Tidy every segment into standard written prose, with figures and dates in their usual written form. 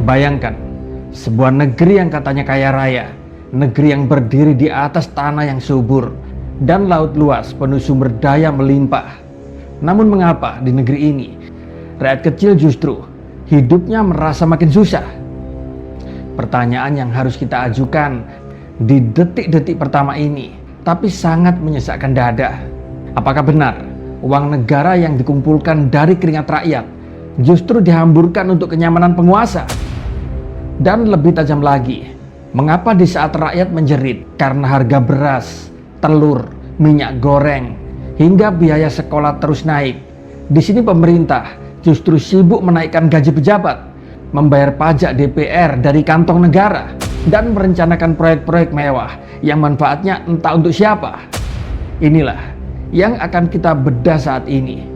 Bayangkan, sebuah negeri yang katanya kaya raya, negeri yang berdiri di atas tanah yang subur, dan laut luas penuh sumber daya melimpah. Namun mengapa di negeri ini, rakyat kecil justru hidupnya merasa makin susah? Pertanyaan yang harus kita ajukan di detik-detik pertama ini, tapi sangat menyesakkan dada. Apakah benar uang negara yang dikumpulkan dari keringat rakyat justru dihamburkan untuk kenyamanan penguasa? Dan lebih tajam lagi, mengapa di saat rakyat menjerit karena harga beras, telur, minyak goreng, hingga biaya sekolah terus naik, di sini pemerintah justru sibuk menaikkan gaji pejabat, membayar pajak DPR dari kantong negara, dan merencanakan proyek-proyek mewah yang manfaatnya entah untuk siapa? Inilah yang akan kita bedah saat ini.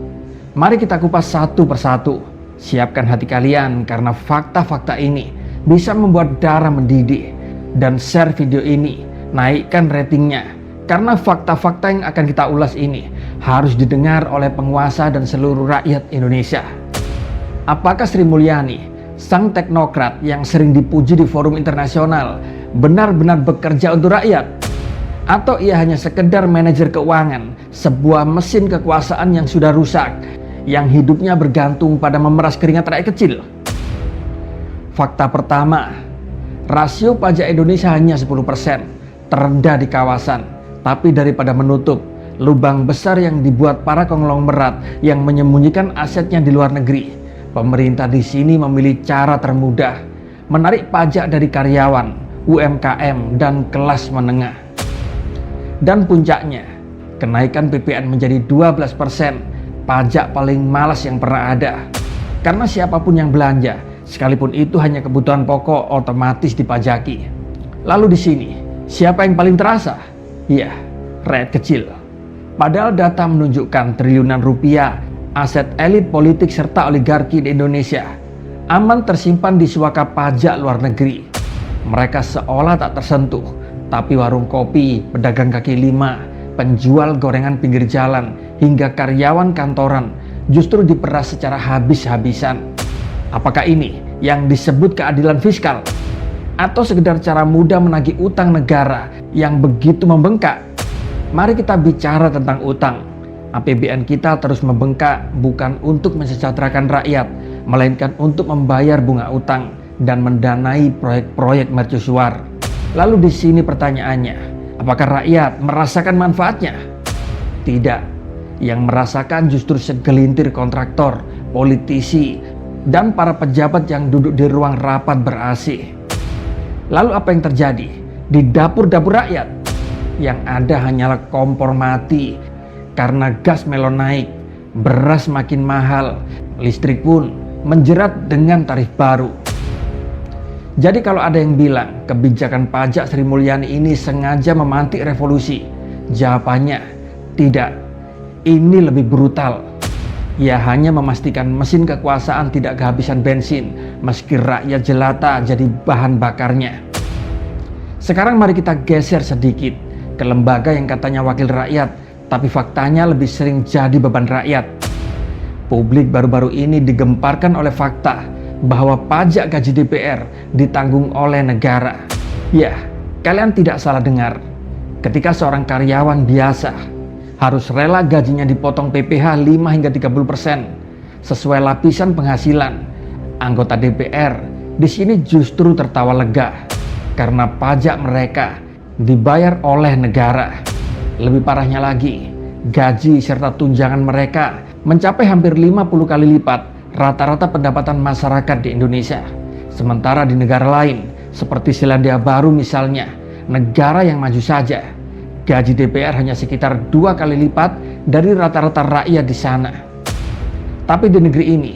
Mari kita kupas satu persatu. Siapkan hati kalian karena fakta-fakta ini bisa membuat darah mendidih. Dan share video ini, naikkan ratingnya, karena fakta-fakta yang akan kita ulas ini harus didengar oleh penguasa dan seluruh rakyat Indonesia. Apakah Sri Mulyani, sang teknokrat yang sering dipuji di forum internasional, benar-benar bekerja untuk rakyat? Atau ia hanya sekedar manajer keuangan sebuah mesin kekuasaan yang sudah rusak, yang hidupnya bergantung pada memeras keringat rakyat kecil? Fakta pertama, rasio pajak Indonesia hanya 10%, terendah di kawasan. Tapi daripada menutup lubang besar yang dibuat para konglomerat yang menyembunyikan asetnya di luar negeri, pemerintah di sini memilih cara termudah, menarik pajak dari karyawan, UMKM, dan kelas menengah. Dan puncaknya, kenaikan PPN menjadi 12%, pajak paling malas yang pernah ada. Karena siapapun yang belanja, sekalipun itu hanya kebutuhan pokok, otomatis dipajaki. Lalu di sini, siapa yang paling terasa? Ya, rakyat kecil. Padahal data menunjukkan triliunan rupiah aset elit politik serta oligarki di Indonesia aman tersimpan di suaka pajak luar negeri. Mereka seolah tak tersentuh, tapi warung kopi, pedagang kaki lima, penjual gorengan pinggir jalan, hingga karyawan kantoran justru diperas secara habis-habisan. Apakah ini yang disebut keadilan fiskal? Atau sekedar cara mudah menagih utang negara yang begitu membengkak? Mari kita bicara tentang utang. APBN kita terus membengkak bukan untuk mensejahterakan rakyat, melainkan untuk membayar bunga utang dan mendanai proyek-proyek mercusuar. Lalu di sini pertanyaannya, apakah rakyat merasakan manfaatnya? Tidak. Yang merasakan justru segelintir kontraktor, politisi, dan para pejabat yang duduk di ruang rapat ber-AC. Lalu apa yang terjadi di dapur-dapur rakyat? Yang ada hanyalah kompor mati karena gas melon naik, beras makin mahal, listrik pun menjerat dengan tarif baru. Jadi kalau ada yang bilang kebijakan pajak Sri Mulyani ini sengaja memantik revolusi, jawabannya tidak. Ini lebih brutal. Ia hanya memastikan mesin kekuasaan tidak kehabisan bensin, meski rakyat jelata jadi bahan bakarnya. Sekarang mari kita geser sedikit ke lembaga yang katanya wakil rakyat, tapi faktanya lebih sering jadi beban rakyat. Publik baru-baru ini digemparkan oleh fakta bahwa pajak gaji DPR ditanggung oleh negara. Ya, kalian tidak salah dengar. Ketika seorang karyawan biasa harus rela gajinya dipotong PPh 5 hingga 30% sesuai lapisan penghasilan, anggota DPR di sini justru tertawa lega karena pajak mereka dibayar oleh negara. Lebih parahnya lagi, gaji serta tunjangan mereka mencapai hampir 50 kali lipat rata-rata pendapatan masyarakat di Indonesia. Sementara di negara lain seperti Selandia Baru misalnya, negara yang maju saja, gaji DPR hanya sekitar 2 kali lipat dari rata-rata rakyat di sana. Tapi di negeri ini,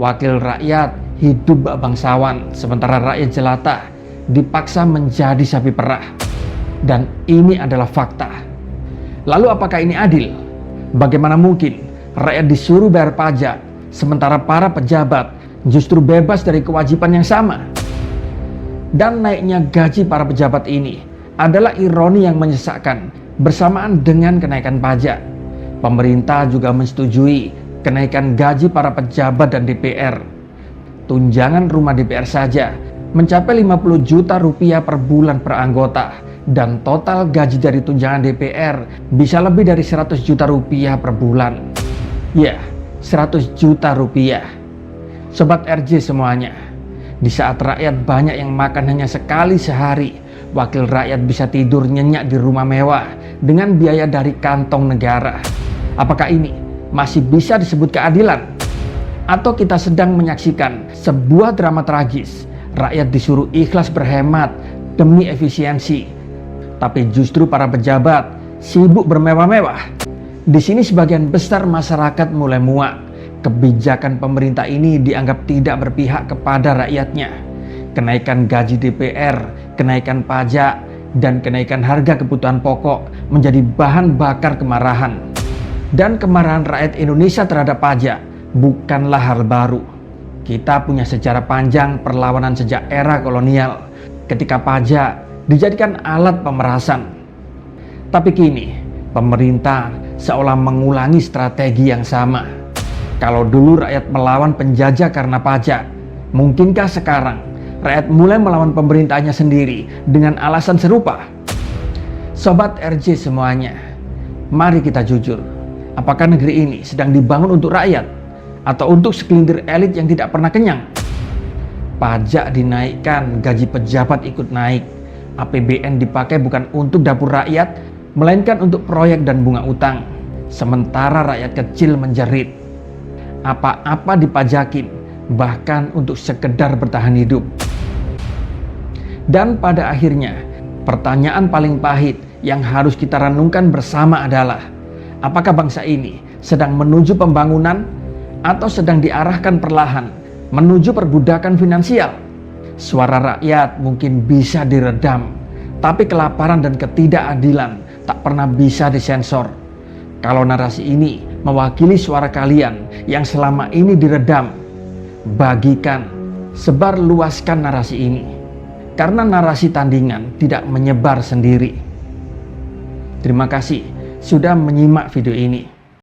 wakil rakyat hidup bak bangsawan, sementara rakyat jelata dipaksa menjadi sapi perah. Dan ini adalah fakta. Lalu apakah ini adil? Bagaimana mungkin rakyat disuruh bayar pajak, sementara para pejabat justru bebas dari kewajiban yang sama? Dan naiknya gaji para pejabat ini adalah ironi yang menyesakkan. Bersamaan dengan kenaikan pajak, pemerintah juga menyetujui kenaikan gaji para pejabat dan DPR. tunjangan rumah DPR saja mencapai 50 juta rupiah per bulan per anggota, dan total gaji dari tunjangan DPR bisa lebih dari 100 juta rupiah per bulan. Ya, 100 juta rupiah. Sobat RJ semuanya, di saat rakyat banyak yang makan hanya sekali sehari, wakil rakyat bisa tidur nyenyak di rumah mewah dengan biaya dari kantong negara. Apakah ini masih bisa disebut keadilan? Atau kita sedang menyaksikan sebuah drama tragis, rakyat disuruh ikhlas berhemat demi efisiensi, tapi justru para pejabat sibuk bermewah-mewah. Di sini sebagian besar masyarakat mulai muak. Kebijakan pemerintah ini dianggap tidak berpihak kepada rakyatnya. Kenaikan gaji DPR, kenaikan pajak, dan kenaikan harga kebutuhan pokok menjadi bahan bakar kemarahan. Dan kemarahan rakyat Indonesia terhadap pajak bukanlah hal baru. Kita punya sejarah panjang perlawanan sejak era kolonial ketika pajak dijadikan alat pemerasan. Tapi kini pemerintah seolah mengulangi strategi yang sama. Kalau dulu rakyat melawan penjajah karena pajak, mungkinkah sekarang rakyat mulai melawan pemerintahnya sendiri dengan alasan serupa? Sobat RJ semuanya, mari kita jujur. Apakah negeri ini sedang dibangun untuk rakyat atau untuk segelintir elit yang tidak pernah kenyang? Pajak dinaikkan, gaji pejabat ikut naik. APBN dipakai bukan untuk dapur rakyat, melainkan untuk proyek dan bunga utang. Sementara rakyat kecil menjerit. Apa-apa dipajakin, bahkan untuk sekedar bertahan hidup. Dan pada akhirnya, pertanyaan paling pahit yang harus kita renungkan bersama adalah, apakah bangsa ini sedang menuju pembangunan atau sedang diarahkan perlahan menuju perbudakan finansial? Suara rakyat mungkin bisa diredam, tapi kelaparan dan ketidakadilan tak pernah bisa disensor. Kalau narasi ini mewakili suara kalian yang selama ini diredam, bagikan, sebar luaskan narasi ini. Karena narasi tandingan tidak menyebar sendiri. Terima kasih sudah menyimak video ini.